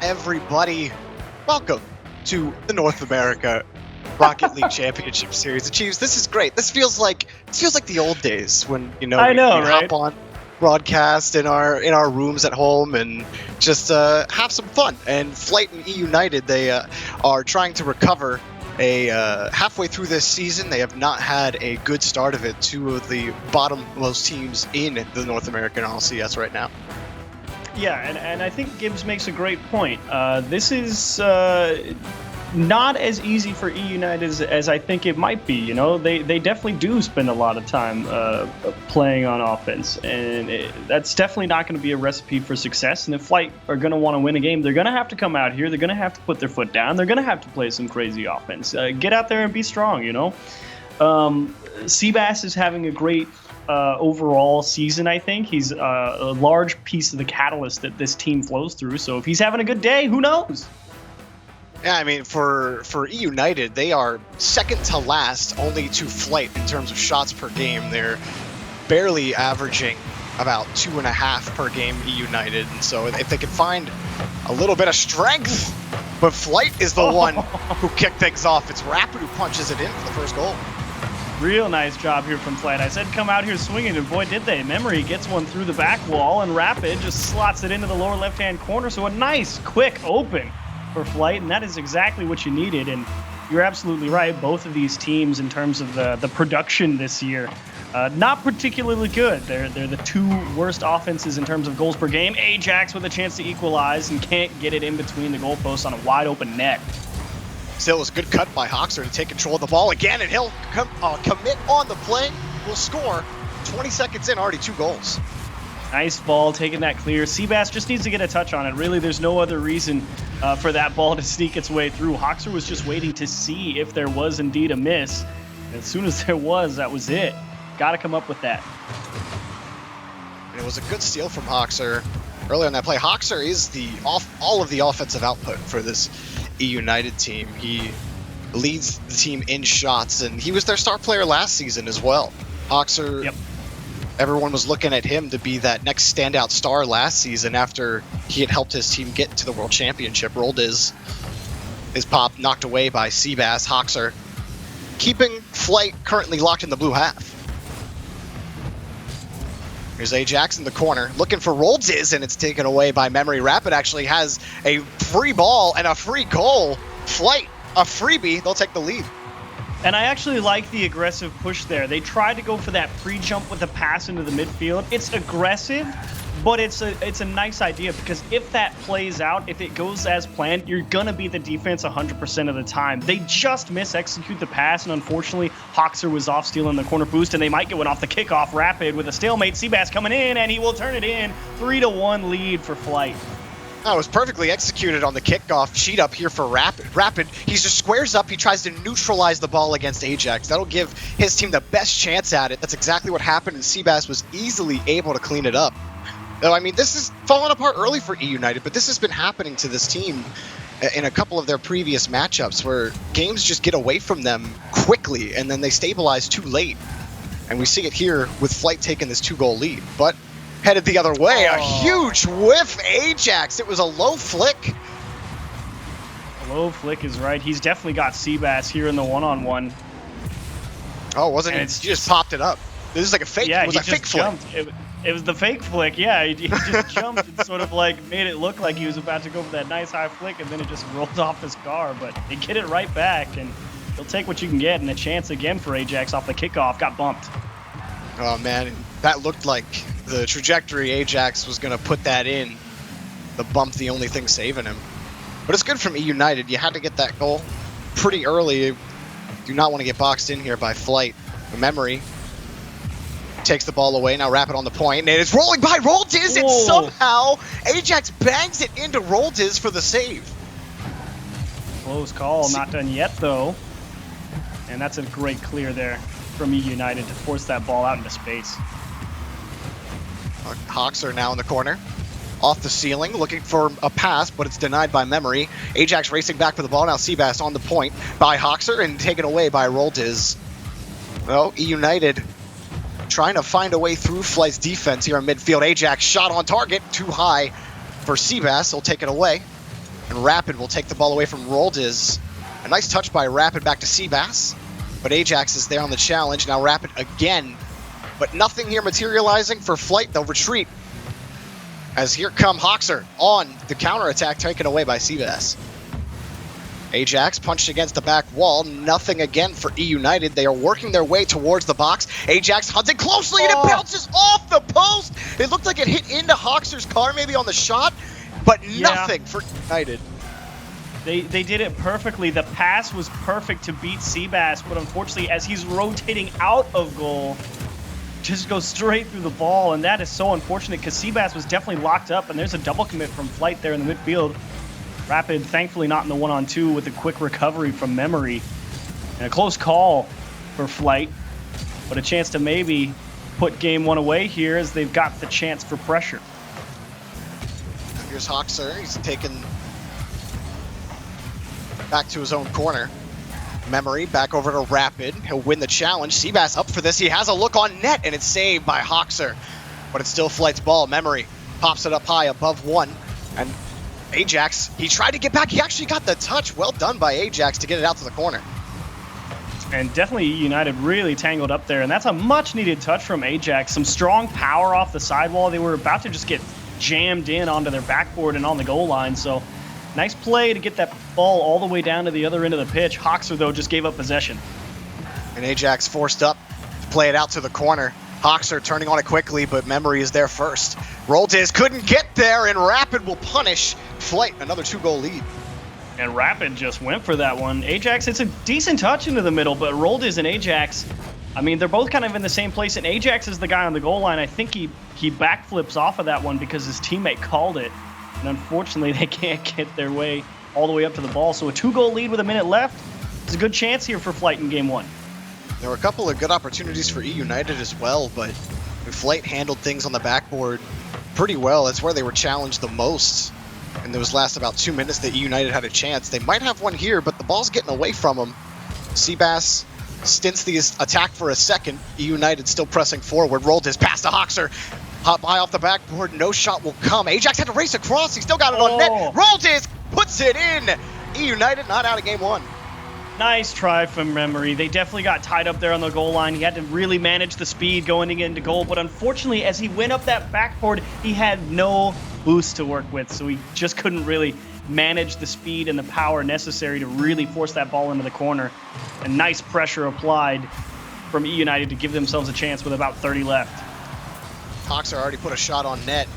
everybody? Welcome to the North America Rocket League Championship Series. Achieves, this is great. This feels like the old days when we right? hop on broadcast in our rooms at home and just have some fun. And Flight and EUnited, they are trying to recover halfway through this season. They have not had a good start of it. Two of the bottommost teams in the North American RLCS right now. Yeah, and I think Gibbs makes a great point. This is not as easy for EUnited as I think it might be. You know, they definitely do spend a lot of time playing on offense, and that's definitely not going to be a recipe for success. And if Flight are going to want to win a game, they're going to have to come out here. They're going to have to put their foot down. They're going to have to play some crazy offense. Get out there and be strong, you know. Seabass is having a great overall season, I think. He's a large piece of the catalyst that this team flows through. So if he's having a good day, who knows? Yeah, I mean, for EUnited, they are second to last only to Flight in terms of shots per game. They're barely averaging about 2.5 per game, EUnited. And so if they can find a little bit of strength, but Flight is the one who kicked things off. It's Rapid who punches it in for the first goal. Real nice job here from Flight. I said come out here swinging, and boy, did they. Memory gets one through the back wall, and Rapid just slots it into the lower left-hand corner. So a nice, quick open for Flight, and that is exactly what you needed. And you're absolutely right. Both of these teams, in terms of the production this year, not particularly good. They're the two worst offenses in terms of goals per game. Ajax with a chance to equalize and can't get it in between the goalposts on a wide-open net. Still, it was a good cut by Hoxer to take control of the ball again, and he'll commit on the play. Will score. 20 seconds in, already 2 goals. Nice ball, taking that clear. Seabass just needs to get a touch on it. Really, there's no other reason for that ball to sneak its way through. Hoxer was just waiting to see if there was indeed a miss. And as soon as there was, that was it. Got to come up with that. And it was a good steal from Hoxer earlier in that play. Hoxer is all of the offensive output for this EUnited team. He leads the team in shots, and he was their star player last season as well. Hoxer, yep. Everyone was looking at him to be that next standout star last season after he had helped his team get to the World Championship. Rolled his pop, knocked away by Seabass. Hoxer keeping Flight currently locked in the blue half. Here's Ajax in the corner, looking for Roldiz, and it's taken away by Memory. Rapid actually has a free ball and a free goal. Flight, a freebie, they'll take the lead. And I actually like the aggressive push there. They tried to go for that pre-jump with a pass into the midfield. It's aggressive, but it's a nice idea, because if that plays out, if it goes as planned, you're going to beat the defense 100% of the time. They just mis-execute the pass, and unfortunately, Hoxer was off stealing the corner boost, and they might get one off the kickoff. Rapid with a stalemate. Seabass coming in, and he will turn it in. 3-1 lead for Flight. That was perfectly executed on the kickoff. Cheat up here for Rapid. He just squares up. He tries to neutralize the ball against Ajax. That'll give his team the best chance at it. That's exactly what happened, and Seabass was easily able to clean it up. Though, I mean, this is falling apart early for EUnited, but this has been happening to this team in a couple of their previous matchups where games just get away from them quickly, and then they stabilize too late. And we see it here with Flight taking this 2-goal lead. But headed the other way, a huge whiff, Ajax. It was a low flick. A low flick is right. He's definitely got Seabass here in the one-on-one. Oh, wasn't it? He just popped it up. This is like a fake. Yeah, it was he a just fake jumped. flick. It was the fake flick, yeah. He just jumped and sort of like made it look like he was about to go for that nice high flick, and then it just rolled off his car. But they get it right back, and they'll take what you can get. And a chance again for Ajax off the kickoff. Got bumped. Oh, man. That looked like the trajectory Ajax was going to put that in. The bump, the only thing saving him. But it's good from EUnited. You had to get that goal pretty early. You do not want to get boxed in here by Flight. Memory takes the ball away. Now Rapid on the point, and it's rolling by Roldiz, and somehow Ajax bangs it into Roldiz for the save. Close call, not done yet though. And that's a great clear there from EUnited to force that ball out into space. Hoxer now in the corner. Off the ceiling, looking for a pass, but it's denied by Memory. Ajax racing back for the ball. Now Seabass on the point by Hoxer and taken away by Roldiz. Well, EUnited trying to find a way through Flight's defense here in midfield. Ajax shot on target, too high for Seabass. He'll take it away. And Rapid will take the ball away from Roldiz. A nice touch by Rapid back to Seabass. But Ajax is there on the challenge. Now Rapid again. But nothing here materializing for Flight. They'll retreat. As here come Hoxer on the counterattack taken away by Seabass. Ajax punched against the back wall. Nothing again for EUnited. They are working their way towards the box. Ajax hunting closely and it bounces off the post. It looked like it hit into Hoxer's car maybe on the shot, but nothing for United. They did it perfectly. The pass was perfect to beat Seabass, but unfortunately as he's rotating out of goal, just goes straight through the ball, and that is so unfortunate because Seabass was definitely locked up, and there's a double commit from Flight there in the midfield. Rapid, thankfully not in the 1-on-2 with a quick recovery from Memory. And a close call for Flight, but a chance to maybe put game one away here as they've got the chance for pressure. Here's Hoxer. He's taken back to his own corner. Memory back over to Rapid. He'll win the challenge. Seabass up for this. He has a look on net, and it's saved by Hoxer. But it's still Flight's ball. Memory pops it up high above one, and Ajax, he tried to get back. He actually got the touch. Well done by Ajax to get it out to the corner. And definitely United really tangled up there, and that's a much-needed touch from Ajax. Some strong power off the sidewall. They were about to just get jammed in onto their backboard and on the goal line, so nice play to get that ball all the way down to the other end of the pitch. Hoxer, though, just gave up possession. And Ajax forced up to play it out to the corner. Hoxer turning on it quickly, but Memory is there first. Roldiz couldn't get there, and Rapid will punish Flight. Another 2-goal lead. And Rapid just went for that one. Ajax, it's a decent touch into the middle, but Roldiz and Ajax, I mean, they're both kind of in the same place, and Ajax is the guy on the goal line. I think he backflips off of that one because his teammate called it. And unfortunately, they can't get their way all the way up to the ball. So a 2-goal lead with a minute left. There's a good chance here for Flight in game one. There were a couple of good opportunities for EUnited as well, but Flight handled things on the backboard pretty well. That's where they were challenged the most. In those last about 2 minutes that EUnited had a chance. They might have one here, but the ball's getting away from them. Seabass stints the attack for a second. EUnited still pressing forward. Rolled his pass to Hoxer. Hop high off the backboard. No shot will come. Ajax had to race across. He still got it on net. Rolled his, puts it in. EUnited not out of game one. Nice try from Memory. They definitely got tied up there on the goal line. He had to really manage the speed going into goal, but unfortunately, as he went up that backboard, he had no boost to work with, so he just couldn't really manage the speed and the power necessary to really force that ball into the corner. And nice pressure applied from EUnited to give themselves a chance with about 30 left. Hoxer already put a shot on net.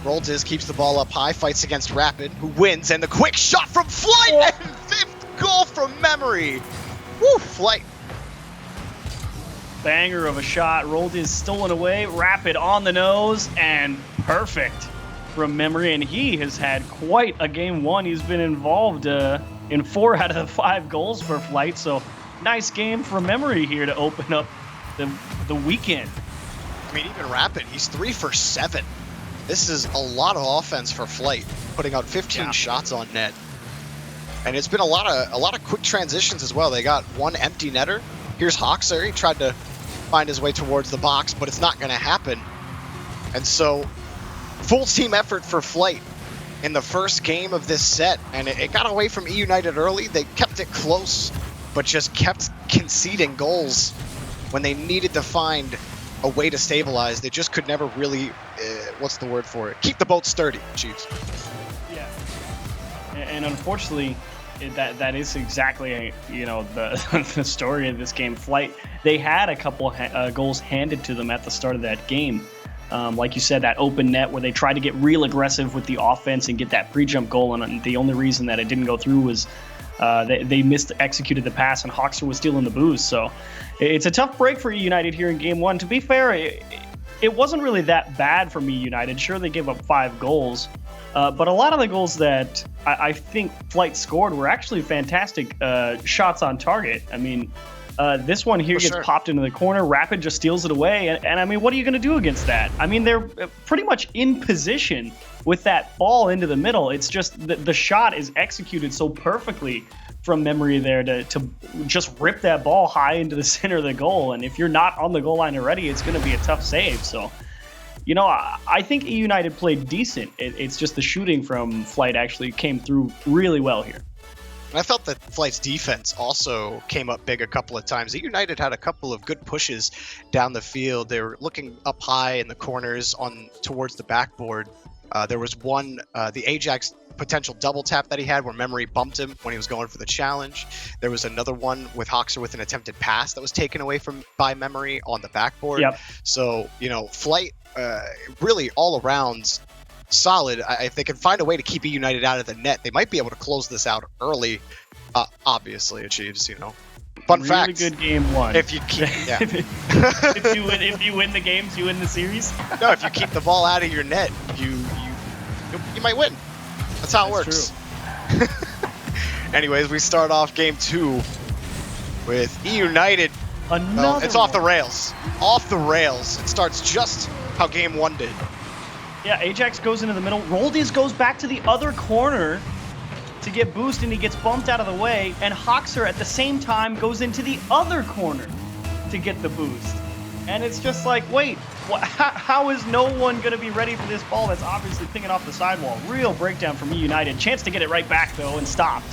Roldiz keeps the ball up high, fights against Rapid, who wins, and the quick shot from Flight, and fifth goal from Memory. Woo, Flight. Banger of a shot. Roldiz stolen away. Rapid on the nose, and perfect from Memory. And he has had quite a game one. He's been involved in 4 out of the 5 goals for Flight. So nice game for Memory here to open up the weekend. I mean, even Rapid, he's 3 for 7. This is a lot of offense for Flight, putting out 15 shots on net. And it's been a lot of quick transitions as well. They got one empty netter. Here's Hoxer. He tried to find his way towards the box, but it's not going to happen. And so, full team effort for Flight in the first game of this set. And it got away from EUnited early. They kept it close, but just kept conceding goals when they needed to find a way to stabilize. They just could never really, what's the word for it? Keep the boat sturdy, Chiefs. Yeah. And unfortunately, that is exactly the story of this game. Flight, they had a couple goals handed to them at the start of that game. Like you said, that open net where they tried to get real aggressive with the offense and get that pre-jump goal, and the only reason that it didn't go through was they executed the pass, and Hoxer was stealing the boost. So it's a tough break for EUnited here in game one. To be fair, it wasn't really that bad for EUnited. Sure, they gave up 5 goals. But a lot of the goals that I think Flight scored were actually fantastic shots on target. I mean, this one here gets popped into the corner. Rapid just steals it away. And I mean, what are you going to do against that? I mean, they're pretty much in position with that ball into the middle. It's just the shot is executed so perfectly from Memory there to just rip that ball high into the center of the goal. And if you're not on the goal line already, it's going to be a tough save. So you know, I think EUnited played decent. It's just the shooting from Flight actually came through really well here. And I felt that Flight's defense also came up big a couple of times. EUnited had a couple of good pushes down the field. They were looking up high in the corners on towards the backboard. There was one, the Ajax potential double tap that he had where Memory bumped him when he was going for the challenge. There was another one with Hoxer with an attempted pass that was taken away by Memory on the backboard. Yep. So, you know, Flight really all around solid. If they can find a way to keep EUnited out of the net, they might be able to close this out early. Obviously, Achieves, you know. Fun really fact. Good game one. If you keep, yeah. if you win the games, you win the series. No, if you keep the ball out of your net, you might win. That's how it works. True. Anyways, we start off game 2 with EUnited. Another it's off the rails. Off the rails. It starts just how game 1 did. Yeah, Ajax goes into the middle. Roldiz goes back to the other corner to get boost, and he gets bumped out of the way. And Hoxer at the same time goes into the other corner to get the boost. And it's just like, wait, how is no one going to be ready for this ball that's obviously pinging off the sidewall? Real breakdown from EUnited. Chance to get it right back, though, and stopped.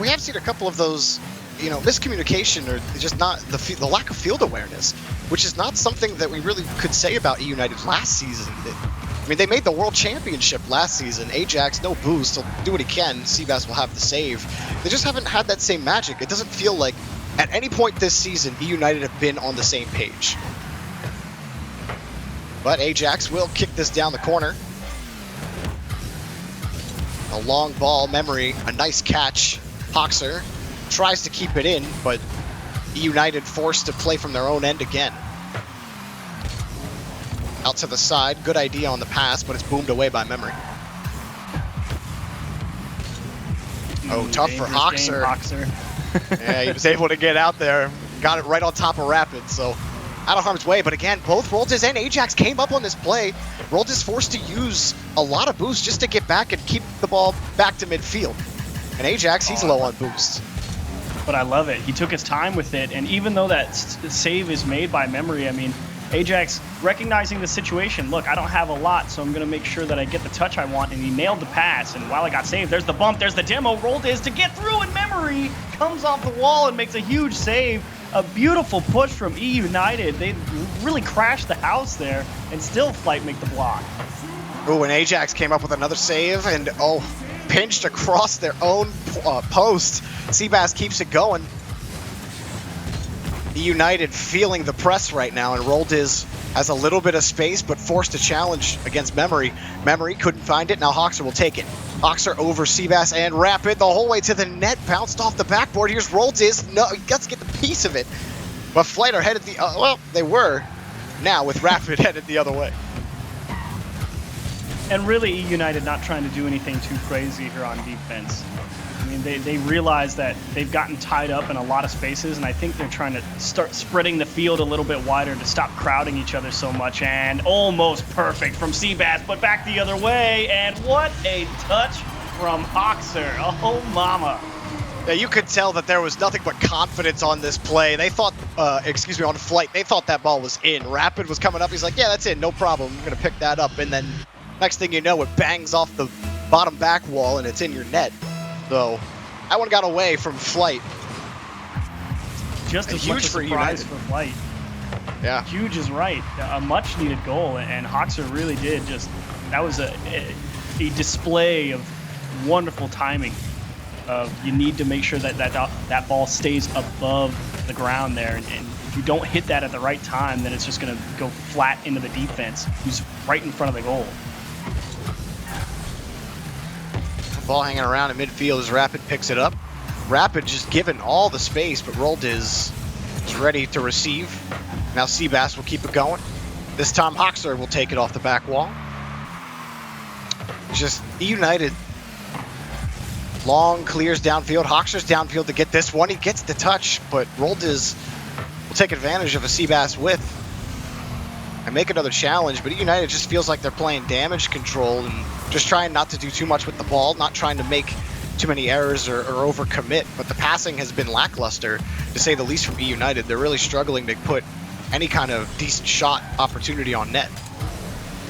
We have seen a couple of those, you know, miscommunication or just not the lack of field awareness, which is not something that we really could say about EUnited last season. I mean, they made the World Championship last season. Ajax, no boost. He'll do what he can. Seabass will have the save. They just haven't had that same magic. It doesn't feel like at any point this season, EUnited have been on the same page. But Ajax will kick this down the corner. A long ball, Memory, a nice catch. Hoxer tries to keep it in, but EUnited forced to play from their own end again. Out to the side, good idea on the pass, but it's boomed away by Memory. Oh, tough for Hoxer. Yeah, he was able to get out there, got it right on top of Rapid, so out of harm's way. But again, both Roldiz and Ajax came up on this play. Roldiz forced to use a lot of boost just to get back and keep the ball back to midfield. And Ajax, he's low on boost. But I love it. He took his time with it, and even though that save is made by Memory, I mean, Ajax recognizing the situation. Look, I don't have a lot, so I'm going to make sure that I get the touch I want, and he nailed the pass. And while I got saved, there's the bump, there's the demo. Roldiz to get through, and Memory comes off the wall and makes a huge save. A beautiful push from EUnited. They really crashed the house there, and still Flight make the block. Oh, and Ajax came up with another save, and pinched across their own post. Seabass keeps it going. EUnited feeling the press right now, and Roldiz has a little bit of space, but forced a challenge against Memory. Memory couldn't find it. Now Hoxer will take it. Hoxer over Seabass and Rapid the whole way to the net, bounced off the backboard. Here's Roldiz. No, he got to get the piece of it. But Flight are headed the well, they were. Now with Rapid headed the other way. And really, EUnited not trying to do anything too crazy here on defense. I mean, they realize that they've gotten tied up in a lot of spaces, and I think they're trying to start spreading the field a little bit wider to stop crowding each other so much. And almost perfect from Seabass, but back the other way. And what a touch from Hoxer. Oh, mama. Yeah, you could tell that there was nothing but confidence on this play. They thought, on Flight, they thought that ball was in. Rapid was coming up. He's like, yeah, that's it, no problem. I'm going to pick that up. And then next thing you know, it bangs off the bottom back wall, and it's in your net. So that one got away from Flight. Just as much a surprise for Flight. Yeah. Huge is right. A much needed goal, and Hoxer really did just, that was a display of wonderful timing. You need to make sure that ball stays above the ground there, and if you don't hit that at the right time, then it's just going to go flat into the defense, who's right in front of the goal. Ball hanging around in midfield as Rapid picks it up. Rapid just given all the space, but Roldiz is ready to receive. Now Seabass will keep it going. This time Hoxer will take it off the back wall. Just EUnited. Long clears downfield. Hoxer's downfield to get this one. He gets the touch, but Roldiz will take advantage of a Seabass width and make another challenge. But EUnited just feels like they're playing damage control and just trying not to do too much with the ball, not trying to make too many errors or overcommit. But the passing has been lackluster, to say the least, from EUnited. They're really struggling to put any kind of decent shot opportunity on net.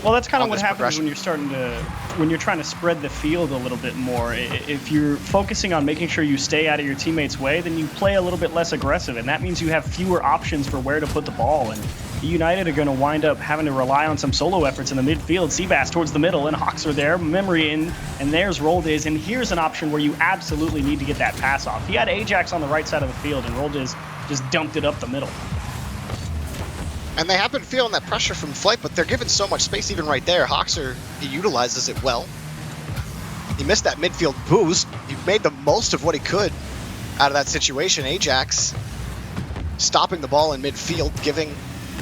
Well, that's kind of what happens when you're trying to spread the field a little bit more. If you're focusing on making sure you stay out of your teammates' way, then you play a little bit less aggressive, and that means you have fewer options for where to put the ball. And United are going to wind up having to rely on some solo efforts in the midfield. Seabass towards the middle, and Hawks are there. Memory in, and there's Roldiz. And here's an option where you absolutely need to get that pass off. He had Ajax on the right side of the field, and Roldiz just dumped it up the middle. And they have been feeling that pressure from Flight, but they're given so much space even right there. Hoxer, he utilizes it well. He missed that midfield boost. He made the most of what he could out of that situation. Ajax stopping the ball in midfield, giving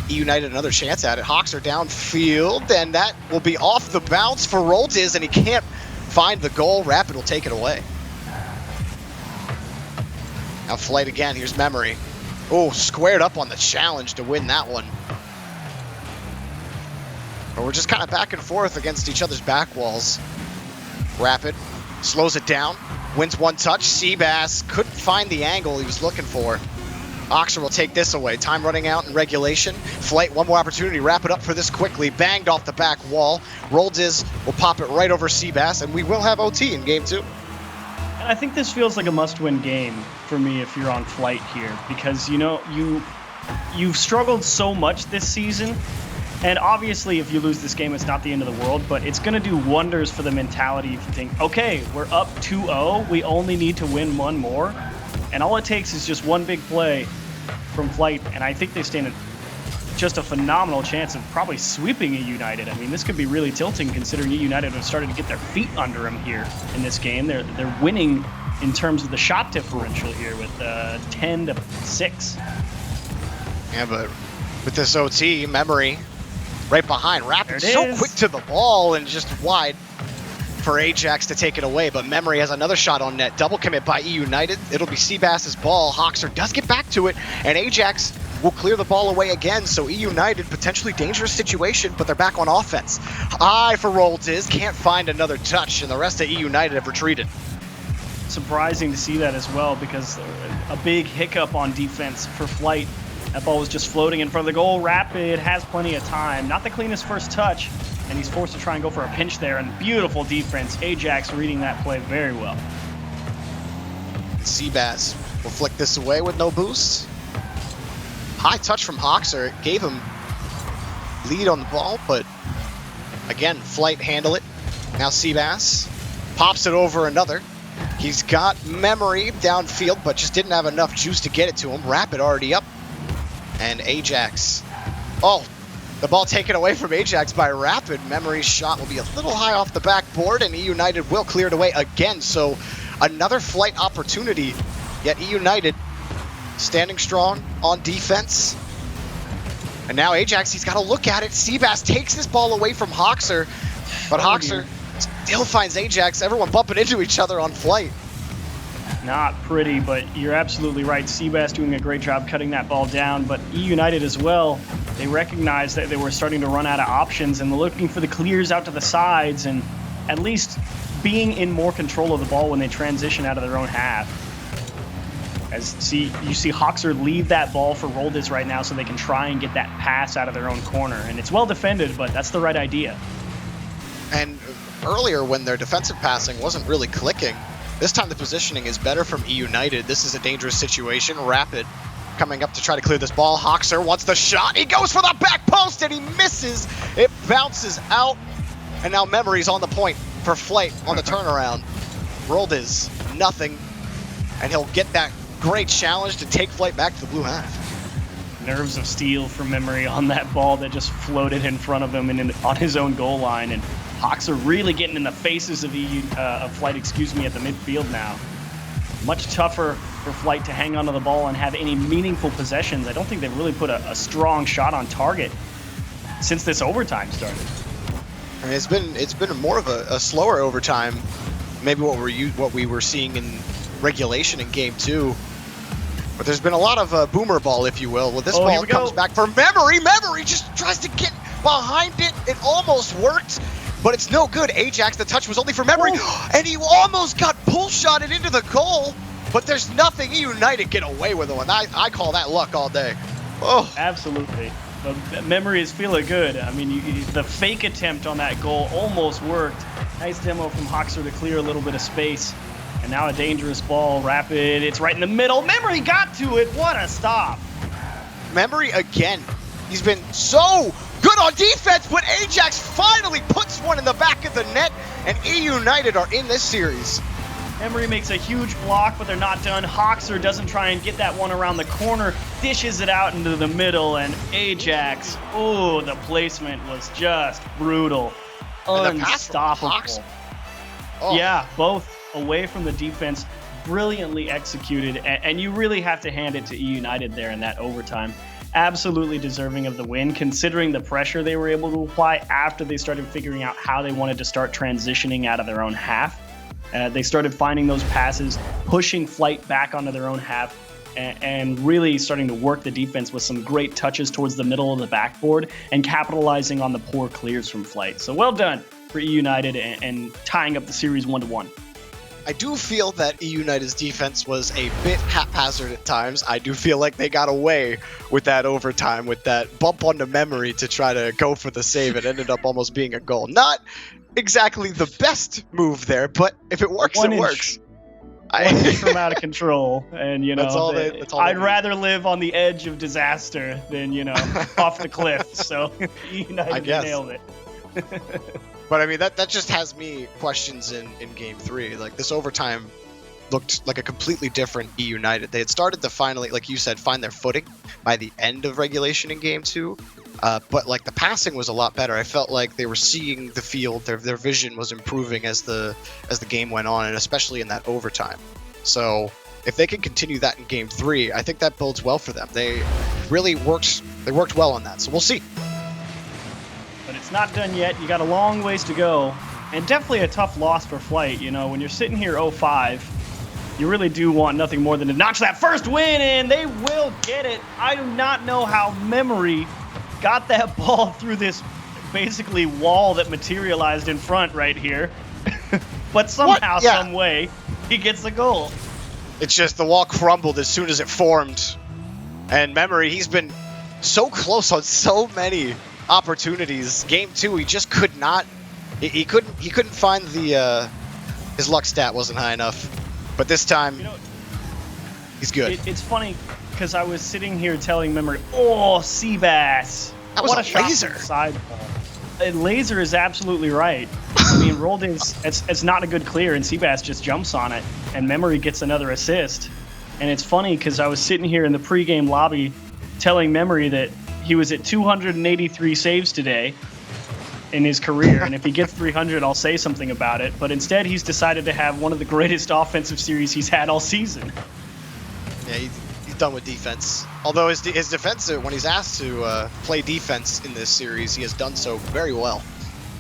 EUnited another chance at it. Hoxer downfield, and that will be off the bounce for Roldiz, and he can't find the goal. Rapid will take it away. Now Flight again, here's Memory. Oh, squared up on the challenge to win that one. But we're just kind of back and forth against each other's back walls. Rapid slows it down, wins one touch. Seabass couldn't find the angle he was looking for. Oxer will take this away. Time running out in regulation. Flight, one more opportunity. Wrap it up for this quickly. Banged off the back wall. Roldiz will pop it right over Seabass, and we will have OT in game 2. And I think this feels like a must-win game for me if you're on Flight here, because you've struggled so much this season, and obviously if you lose this game, it's not the end of the world, but it's going to do wonders for the mentality if you think, okay, we're up 2-0, we only need to win one more, and all it takes is just one big play from Flight, and I think they stand just a phenomenal chance of probably sweeping EUnited. I mean, this could be really tilting considering EUnited have started to get their feet under them here in this game. They're winning in terms of the shot differential here with 10-6. Yeah, but with this OT, Memory right behind. Rapid so quick to the ball and just wide for Ajax to take it away, but Memory has another shot on net. Double commit by EUnited. It'll be Seabass's ball. Hoxer does get back to it, and Ajax will clear the ball away again, so EUnited, potentially dangerous situation, but they're back on offense. Eye for Roldiz, can't find another touch, and the rest of EUnited have retreated. Surprising to see that as well, because a big hiccup on defense for Flight. That ball was just floating in front of the goal. Rapid has plenty of time. Not the cleanest first touch, and he's forced to try and go for a pinch there, and beautiful defense. Ajax reading that play very well. Seabass will flick this away with no boost. High touch from Hoxer. It gave him lead on the ball, but again, Flight handle it. Now Seabass pops it over another. He's got Memory downfield, but just didn't have enough juice to get it to him. Rapid already up. And Ajax. Oh, the ball taken away from Ajax by Rapid. Memory's shot will be a little high off the backboard, and EUnited will clear it away again. So another Flight opportunity, yet EUnited standing strong on defense. And now Ajax, he's got to look at it. Seabass takes this ball away from Hoxer, but Hoxer still finds Ajax. Everyone bumping into each other on Flight. Not pretty, but you're absolutely right. Seabass doing a great job cutting that ball down, but EUnited as well, they recognized that they were starting to run out of options and looking for the clears out to the sides and at least being in more control of the ball when they transition out of their own half. As you see Hoxer leave that ball for Roldiz right now so they can try and get that pass out of their own corner. And it's well defended, but that's the right idea. And earlier when their defensive passing wasn't really clicking, this time the positioning is better from EUnited. This is a dangerous situation. Rapid coming up to try to clear this ball. Hoxer wants the shot. He goes for the back post and he misses. It bounces out. And now Memory's on the point for Flight on the turnaround. Roldiz, nothing. And he'll get that great challenge to take Flight back to the blue half. Nerves of steel for Memory on that ball that just floated in front of him and on his own goal line. And Hawks are really getting in the faces of Flight, at the midfield now. Much tougher for Flight to hang onto the ball and have any meaningful possessions. I don't think they've really put a strong shot on target since this overtime started. I mean, it's been more of a slower overtime, maybe what we were seeing in regulation in game 2. But there's been a lot of boomer ball, if you will. Well, this ball comes back for Memory. Memory just tries to get behind it. It almost worked, but it's no good. Ajax, the touch was only for Memory, and he almost got pull-shotted into the goal, but there's nothing EUnited get away with one. I call that luck all day. Oh, Absolutely. But Memory is feeling good. I mean, the fake attempt on that goal almost worked. Nice demo from Hoxer to clear a little bit of space. And now a dangerous ball. Rapid, it's right in the middle. Memory got to it. What a stop. Memory again. He's been so good on defense, but Ajax finally puts one in the back of the net, and EUnited are in this series. Memory makes a huge block, but they're not done. Hoxer doesn't try and get that one around the corner, dishes it out into the middle, and Ajax, oh, the placement was just brutal. Unstoppable. Oh. Yeah, both away from the defense, brilliantly executed, and you really have to hand it to EUnited there in that overtime. Absolutely deserving of the win, considering the pressure they were able to apply after they started figuring out how they wanted to start transitioning out of their own half. They started finding those passes, pushing Flight back onto their own half, and really starting to work the defense with some great touches towards the middle of the backboard and capitalizing on the poor clears from Flight. So well done for EUnited and tying up the series 1-1. I do feel that EUnited's defense was a bit haphazard at times. I do feel like they got away with that overtime, with that bump onto Memory to try to go for the save. It ended up almost being a goal. Not exactly the best move there, but if it works, it works. One inch from out of control, and that's all I'd rather live on the edge of disaster than off the cliff. So EUnited nailed it. But I mean, that just has me questions in Game 3. Like, this overtime looked like a completely different EUnited. They had started to finally, like you said, find their footing by the end of regulation in Game 2. But like the passing was a lot better. I felt like they were seeing the field. Their vision was improving as the game went on, and especially in that overtime. So if they can continue that in Game 3, I think that bodes well for them. They really worked well on that. So we'll see. But it's not done yet. You got a long ways to go, and definitely a tough loss for Flight. When you're sitting here 0-5, you really do want nothing more than to notch that first win, and they will get it. I do not know how Memory got that ball through this basically wall that materialized in front right here, but somehow, some way, he gets the goal. It's just the wall crumbled as soon as it formed, and Memory, he's been so close on so many opportunities. Game 2, he just could not. He couldn't find the his luck stat wasn't high enough, but this time he's good. It's funny because I was sitting here telling Memory, oh, Seabass, that was what a laser. Side ball. A laser is absolutely right. I mean, rolled in. It's not a good clear, and Seabass just jumps on it, and Memory gets another assist. And it's funny because I was sitting here in the pregame lobby telling Memory that he was at 283 saves today in his career, and if he gets 300, I'll say something about it. But instead, he's decided to have one of the greatest offensive series he's had all season. Yeah, he's done with defense. Although his defensive, when he's asked to play defense in this series, he has done so very well.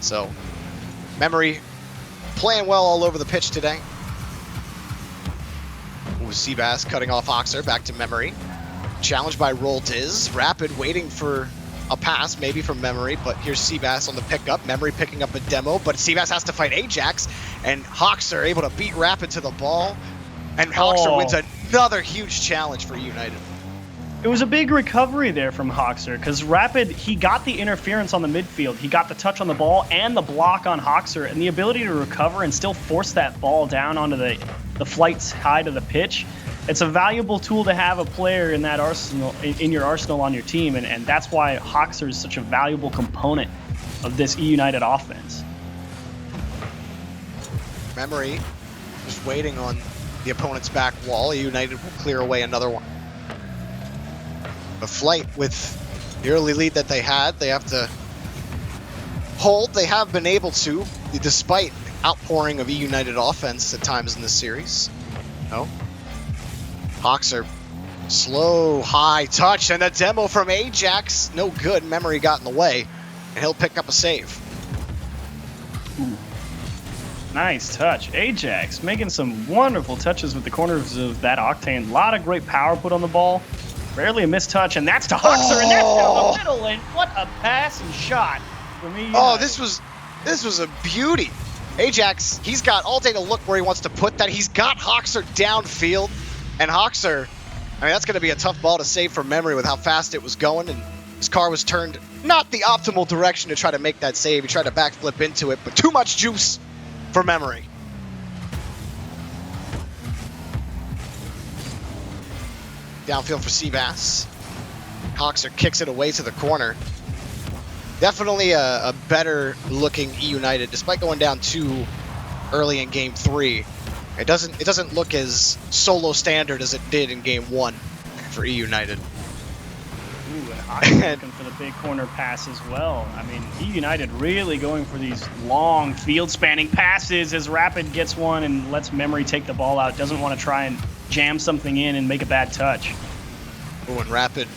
So, Memory playing well all over the pitch today. Ooh, Seabass cutting off Hoxer, back to Memory. Challenged by Roltiz. Rapid waiting for a pass, maybe from Memory, but here's Seabass on the pickup. Memory picking up a demo, but Seabass has to fight Ajax, and Hoxer able to beat Rapid to the ball, and Hoxer wins another huge challenge for EUnited. It was a big recovery there from Hoxer, because Rapid, he got the interference on the midfield. He got the touch on the ball and the block on Hoxer, and the ability to recover and still force that ball down onto the Flight's side of the pitch. It's a valuable tool to have a player in that arsenal, in your arsenal on your team, and that's why Hoxer is such a valuable component of this EUnited offense. Memory just waiting on the opponent's back wall. EUnited will clear away another one. The Flight, with the early lead that they had, they have to hold. They have been able to, despite outpouring of EUnited offense at times in this series. No. Hoxer, slow, high touch, and a demo from Ajax. No good. Memory got in the way, and he'll pick up a save. Ooh. Nice touch. Ajax making some wonderful touches with the corners of that Octane. A lot of great power put on the ball. Rarely a missed touch, and that's to Hoxer, and that's down the middle, and what a pass and shot from EUnited. Oh, this was a beauty. Ajax, he's got all day to look where he wants to put that. He's got Hoxer downfield. And Hoxer, I mean, that's going to be a tough ball to save for Memory with how fast it was going, and his car was turned not the optimal direction to try to make that save. He tried to backflip into it, but too much juice for Memory. Downfield for Seabass. Hoxer kicks it away to the corner. Definitely a better looking EUnited, despite going down 2 early in game 3. It doesn't look as solo standard as it did in game 1 for EUnited. Ooh, and Hoxer looking for the big corner pass as well. I mean, EUnited really going for these long field-spanning passes as Rapid gets one and lets Memory take the ball out. Doesn't want to try and jam something in and make a bad touch. Ooh, and Rapid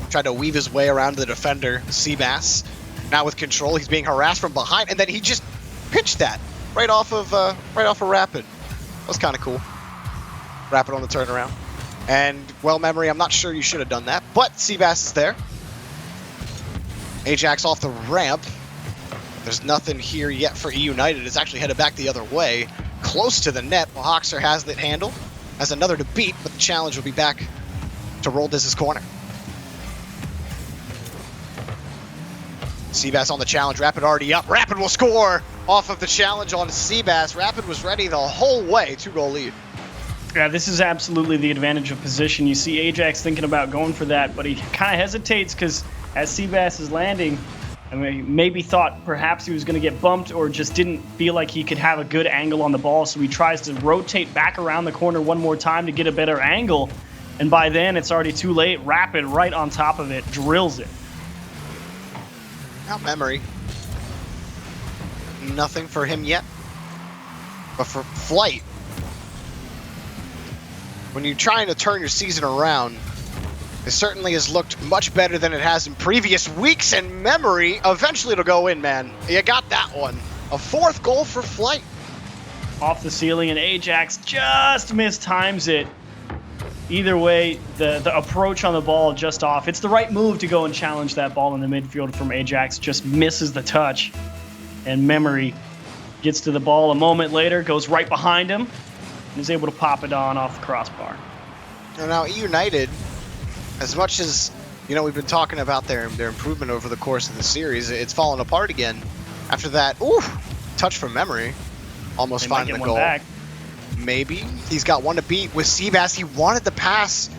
tried to weave his way around the defender, Seabass. Now with control, he's being harassed from behind, and then he just pitched that right off of Rapid. That was kind of cool. Rapid on the turnaround. And, well, Memory, I'm not sure you should have done that, but Seabass is there. Ajax off the ramp. There's nothing here yet for EUnited. It's actually headed back the other way, close to the net. Well, Hoxer has that handle. Has another to beat, but the challenge will be back to Roll Diz's corner. Seabass on the challenge. Rapid already up. Rapid will score off of the challenge on Seabass. Rapid was ready the whole way. 2-goal lead. Yeah, this is absolutely the advantage of position. You see Ajax thinking about going for that, but he kind of hesitates because as Seabass is landing, I mean, maybe thought perhaps he was going to get bumped or just didn't feel like he could have a good angle on the ball, so he tries to rotate back around the corner one more time to get a better angle, and by then it's already too late. Rapid right on top of it, drills it. Now Memory. Nothing for him yet. But for Flight, when you're trying to turn your season around, it certainly has looked much better than it has in previous weeks, and Memory, eventually it'll go in, man. You got that one. A 4th goal for Flight. Off the ceiling, and Ajax just mistimes it. Either way, the approach on the ball just off. It's the right move to go and challenge that ball in the midfield from Ajax. Just misses the touch. And Memory gets to the ball a moment later, goes right behind him, and is able to pop it on off the crossbar. Now EUnited, as much as we've been talking about their improvement over the course of the series, it's fallen apart again. After that, touch from Memory, almost finding the goal. Back. Maybe. He's got one to beat with Seabass. He wanted the pass.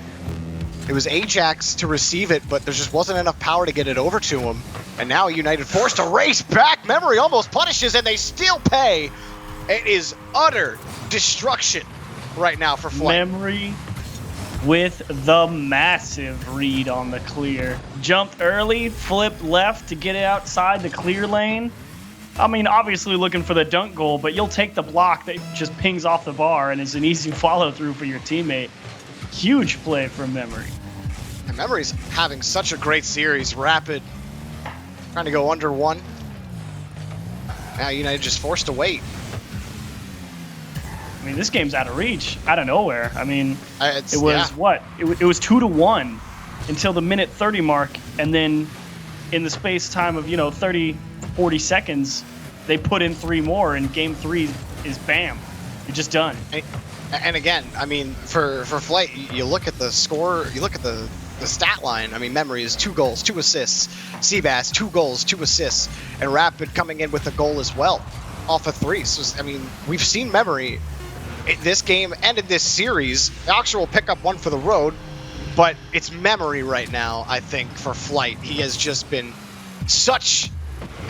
It was Ajax to receive it, but there just wasn't enough power to get it over to him. And now EUnited forced to race back. Memory almost punishes, and they still pay. It is utter destruction right now for Flight. Memory with the massive read on the clear. Jumped early, flipped left to get it outside the clear lane. I mean, obviously looking for the dunk goal, but you'll take the block that just pings off the bar and is an easy follow-through for your teammate. Huge play from Memory. And Memory's having such a great series. Rapid trying to go under 1. Now EUnited just forced to wait. I mean, this game's out of reach, out of nowhere. I mean, it was yeah. what? It was 2-1 until the minute 30 mark, and then in the space time of 30, 40 seconds, they put in 3 more, and game 3 is bam, you're just done. And again, I mean, for Flight, you look at the score, you look at the stat line. I mean, Memory is 2 goals, 2 assists. Seabass, 2 goals, 2 assists, and Rapid coming in with a goal as well, off of 3. So I mean, we've seen Memory in this game and in this series. Oxer will pick up one for the road, but it's Memory right now. I think for Flight, he has just been such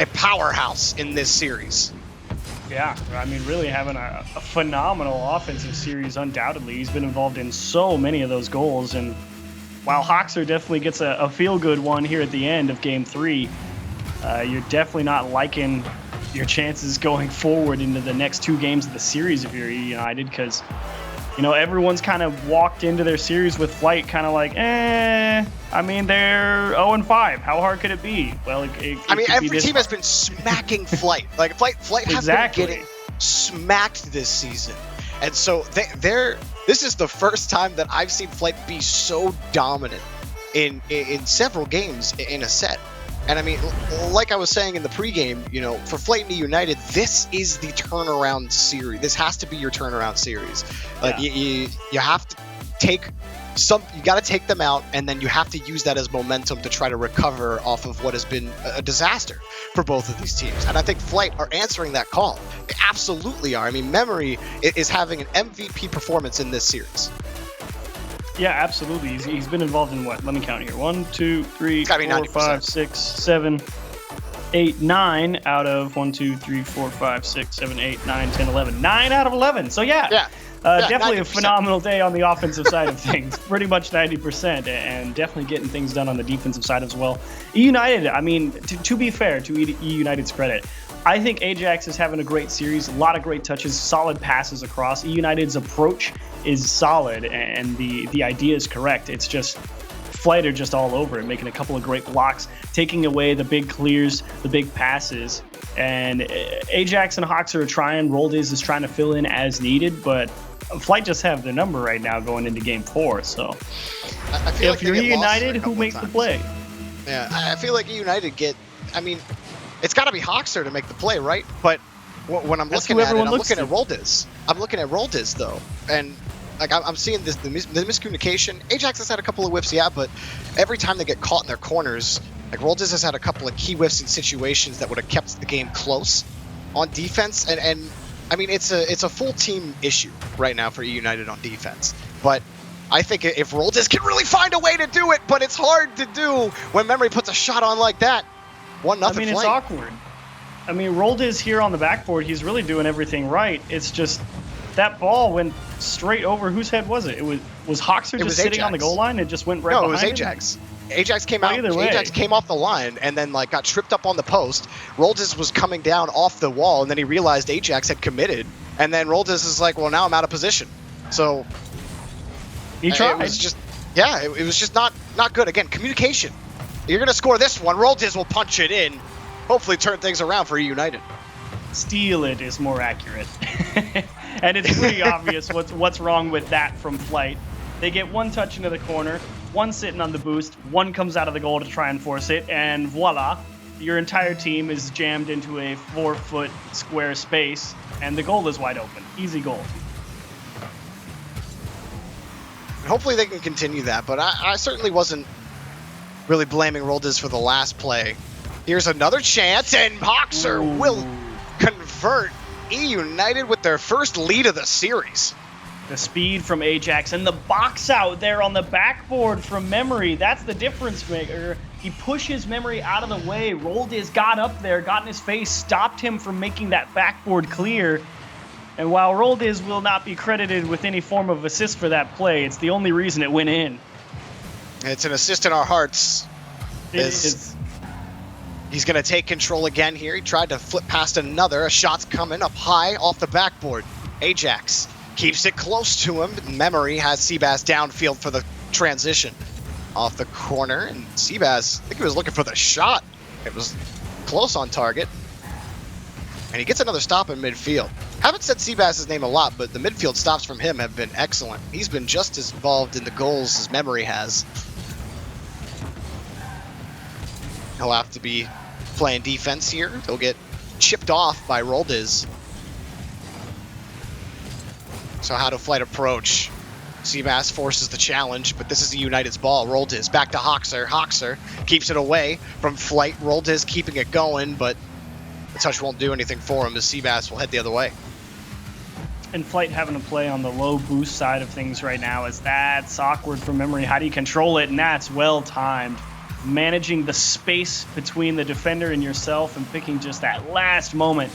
a powerhouse in this series. Yeah, I mean, really having a phenomenal offensive series, undoubtedly. He's been involved in so many of those goals, and while Hoxer definitely gets a feel-good one here at the end of Game 3, you're definitely not liking your chances going forward into the next 2 games of the series if you're EUnited, because everyone's kind of walked into their series with Flight kind of like, I mean, they're 0-5. How hard could it be? Well, I mean, every team has been smacking Flight. Like, Flight has been getting smacked this season. And so this is the first time that I've seen Flight be so dominant in several games in a set. And I mean, like I was saying in the pregame, for Flight and EUnited, this is the turnaround series. This has to be your turnaround series. Like, you have to take you got to take them out, and then you have to use that as momentum to try to recover off of what has been a disaster for both of these teams. And I think Flight are answering that call. They absolutely are. I mean, Memory is having an MVP performance in this series. Yeah, absolutely. He's been involved in what? Let me count here. 1, 2, 3, 4, 90%. 5, 6, 7, 8, 9 out of 1, 2, 3, 4, 5, 6, 7, 8, 9, 10, 11. 9 out of 11. So yeah. Definitely 90%. A phenomenal day on the offensive side of things. Pretty much 90%, and definitely getting things done on the defensive side as well. EUnited, I mean, to be fair, to EUnited's credit, I think Ajax is having a great series, a lot of great touches, solid passes across. EUnited's approach is solid, and the idea is correct. It's just Flight are just all over it, making a couple of great blocks, taking away the big clears, the big passes. And Ajax and Hawks are trying, Roldiz is trying to fill in as needed, but Flight just have their number right now going into Game 4. So I feel if you're EUnitted, who makes the play? Yeah, I feel like EUnitted I mean, it's got to be Hawkster to make the play, right? But when I'm looking at it, I'm looking at Roldiz. I'm looking at Roldiz, though. And like I'm seeing the miscommunication. Ajax has had a couple of whiffs, yeah, but every time they get caught in their corners, like Roldiz has had a couple of key whiffs in situations that would have kept the game close on defense. And I mean, it's a full team issue right now for EUnited on defense. But I think if Roldiz can really find a way to do it, but it's hard to do when Memory puts a shot on like that. 1-0. I mean, it's awkward. I mean, Roldiz here on the backboard, he's really doing everything right. It's just that ball went straight over. Whose head was it? Was Hawkster just sitting on the goal line? It just went right behind him? No, it was Ajax. Ajax came out. Ajax came off the line and then like got tripped up on the post. Roldiz was coming down off the wall, and then he realized Ajax had committed. And then Roldiz is like, well, now I'm out of position. So he tried. It was just, it was just not good. Again, communication. You're gonna score this one. Roldiz will punch it in. Hopefully, turn things around for EUnited. Steal it is more accurate. And it's pretty obvious what's wrong with that from Flight. They get one touch into the corner, one sitting on the boost, one comes out of the goal to try and force it, and voila, your entire team is jammed into a 4-foot square space, and the goal is wide open. Easy goal. Hopefully they can continue that, but I certainly wasn't really blaming Roldiz for the last play. Here's another chance, and Hawkster will convert. EUnited with their first lead of the series. The speed from Ajax and the box out there on the backboard from Memory. That's the difference maker. He pushes Memory out of the way. Roldiz got up there, got in his face, stopped him from making that backboard clear. And while Roldiz will not be credited with any form of assist for that play, it's the only reason it went in. It's an assist in our hearts. It is. He's going to take control again here. He tried to flip past another. A shot's coming up high off the backboard. Ajax keeps it close to him. Memory has Seabass downfield for the transition. Off the corner, and Seabass, I think he was looking for the shot. It was close on target. And he gets another stop in midfield. Haven't said Seabass's name a lot, but the midfield stops from him have been excellent. He's been just as involved in the goals as Memory has. He'll have to be playing defense here. He'll get chipped off by Roldiz. So how to Flight approach? Seabass forces the challenge, but this is EUnited's ball. Roldiz back to Hawkster. Hawkster keeps it away from Flight. Roldiz keeping it going, but the touch won't do anything for him as Seabass will head the other way. And Flight having to play on the low boost side of things right now, as that's awkward for Memory. How do you control it? And that's well timed. Managing the space between the defender and yourself and picking just that last moment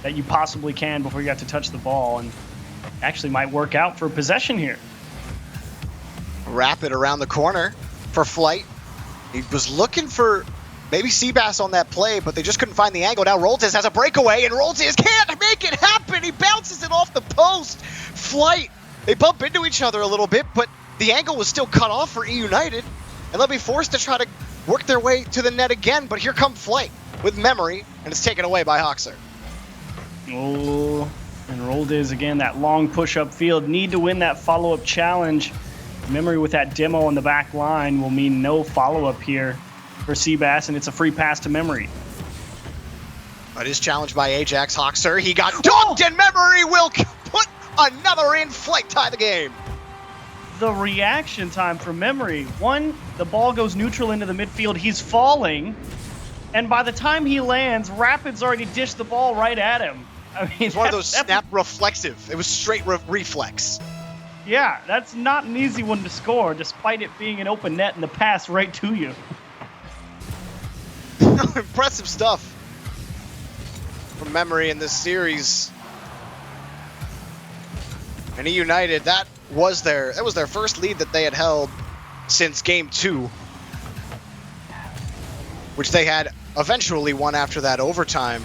that you possibly can before you got to touch the ball, and actually might work out for possession here. Rapid around the corner for Flight. He was looking for maybe Seabass on that play, but they just couldn't find the angle. Now Roldiz has a breakaway, and Roldiz can't make it happen. He bounces it off the post. Flight, they bump into each other a little bit, but the angle was still cut off for EUnited, and they'll be forced to try to work their way to the net again. But here come Flight with Memory, and it's taken away by Hawkster. Oh, and Roldiz again, that long push-up field. Need to win that follow-up challenge. Memory with that demo on the back line will mean no follow-up here for Seabass, and it's a free pass to Memory. But is challenged by Ajax. Hawkster, he got dunked, and Memory will put another in. Flight tie the game. the reaction time for Memory. One, the ball goes neutral into the midfield. He's falling. And by the time he lands, Rapid's already dished the ball right at him. I mean, it's one of those snap reflexive. It was straight reflex. Yeah, that's not an easy one to score, despite it being an open net and the pass right to you. Impressive stuff from Memory in this series. And EUnited, that was their first lead that they had held since game 2, which they had eventually won after that overtime.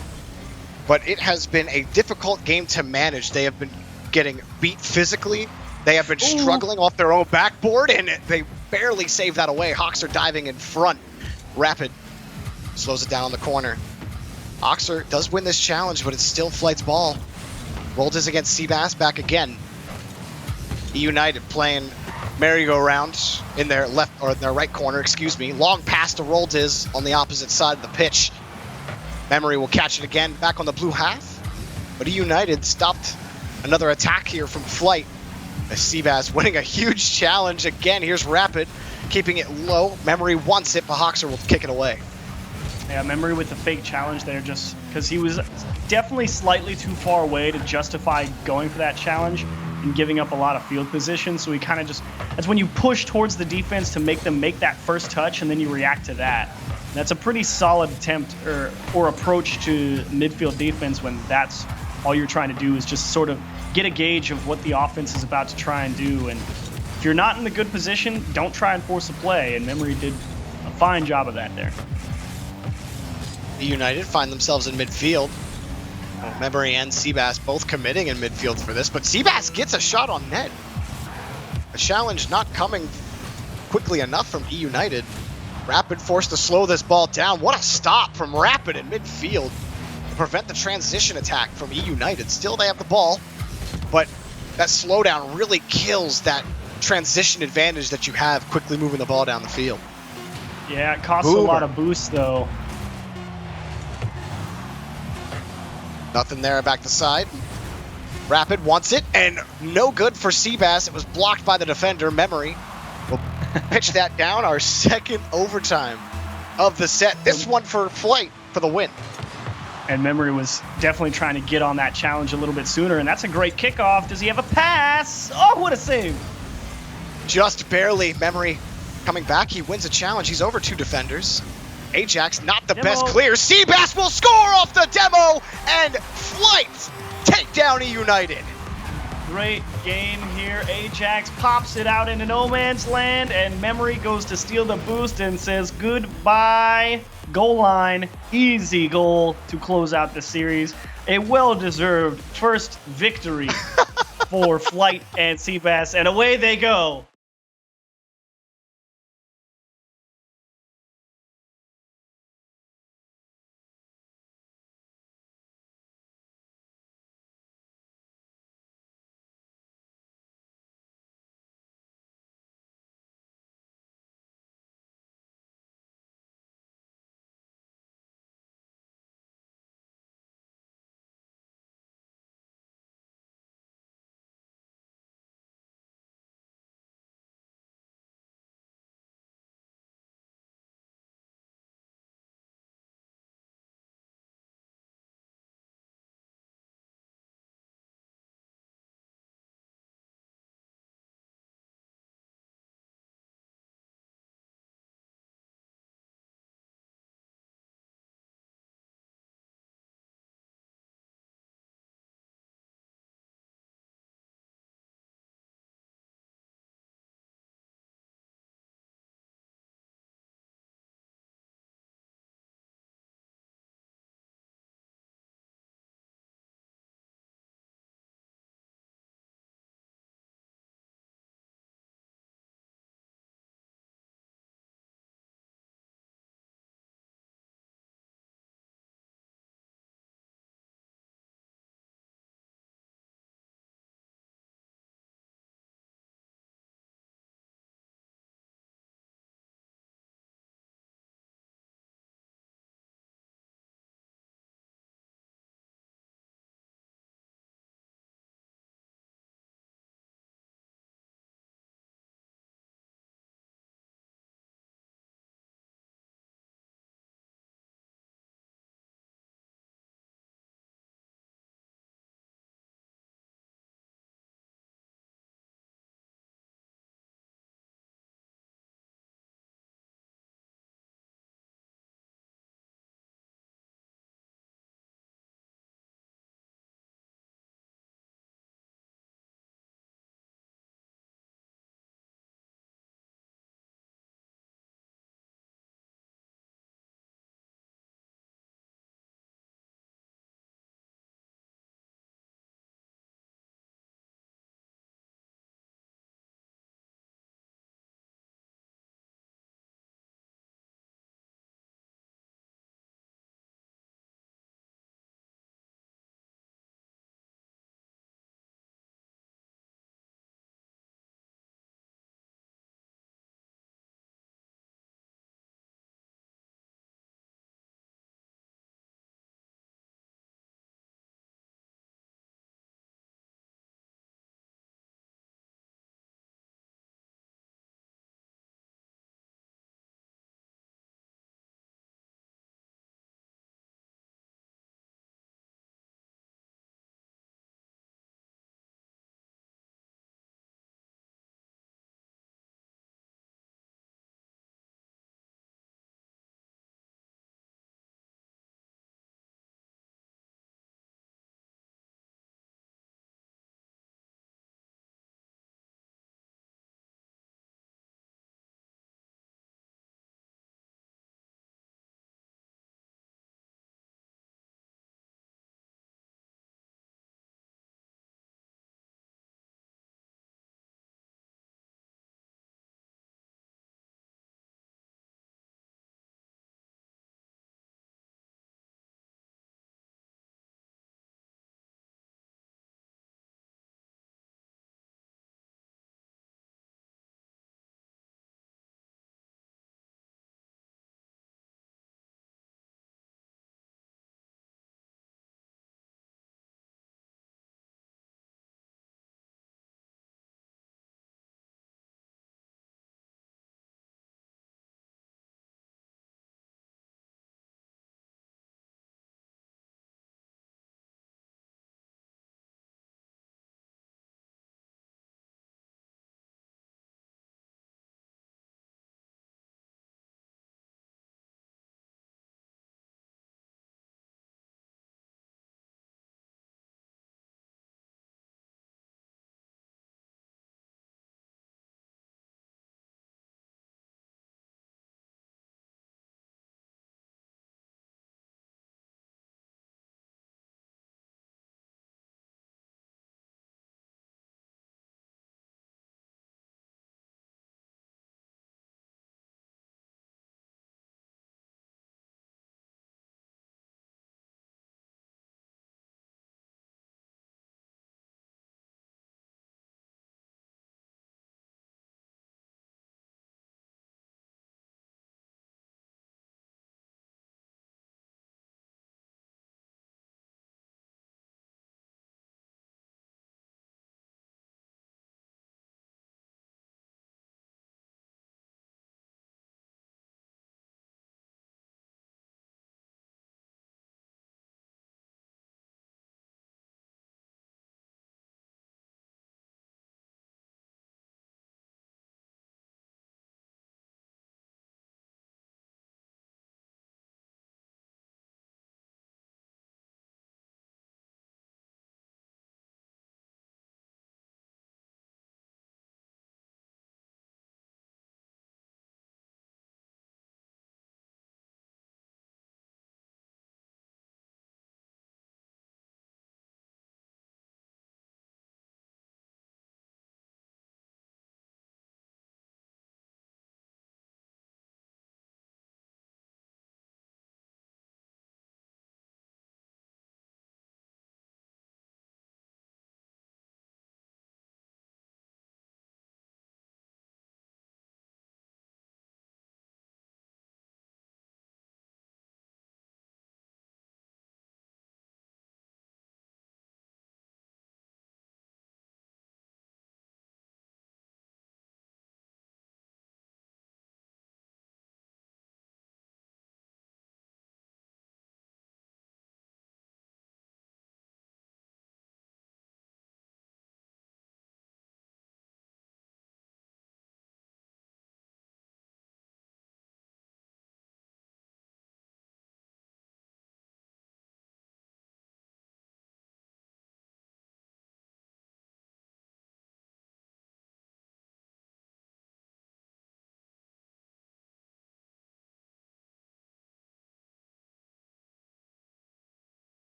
But it has been a difficult game to manage. They have been getting beat physically. They have been struggling off their own backboard, and they barely save that away. Hawks are diving in front. Rapid slows it down on the corner. Oxer does win this challenge, but it's still Flight's ball. Roldes against Seabass, back again. EUnited playing merry-go-round in their left, or their right corner, excuse me. Long pass to Roldes on the opposite side of the pitch. Memory will catch it again, back on the blue half. But EUnited stopped another attack here from Flight. As Seabass winning a huge challenge again. Here's Rapid, keeping it low. Memory wants it, but Hoxer will kick it away. Yeah, Memory with the fake challenge there, just because he was definitely slightly too far away to justify going for that challenge and giving up a lot of field position. So he kind of just, that's when you push towards the defense to make them make that first touch, and then you react to that. And that's a pretty solid attempt or approach to midfield defense when that's all you're trying to do is just sort of get a gauge of what the offense is about to try and do. And if you're not in a good position, don't try and force a play. And Memory did a fine job of that there. EUnited find themselves in midfield. Memory and Seabass both committing in midfield for this, but Seabass gets a shot on net. A challenge not coming quickly enough from EUnited. Rapid forced to slow this ball down. What a stop from Rapid in midfield to prevent the transition attack from EUnited. Still, they have the ball, but that slowdown really kills that transition advantage that you have quickly moving the ball down the field. Yeah, it costs a lot of boost, though. Nothing there, back to side. Rapid wants it, and no good for Seabass. It was blocked by the defender. Memory will pitch that down. Our second overtime of the set. This one for Flight for the win. And Memory was definitely trying to get on that challenge a little bit sooner, and that's a great kickoff. Does he have a pass? Oh, what a save. Just barely. Memory coming back. He wins a challenge. He's over 2 defenders. Ajax, not the best clear. Seabass will score off the demo, and Flight take down EUnited. Great game here. Ajax pops it out into no man's land, and Memory goes to steal the boost and says goodbye. Goal line, easy goal to close out the series. A well-deserved first victory for Flight and Seabass, and away they go.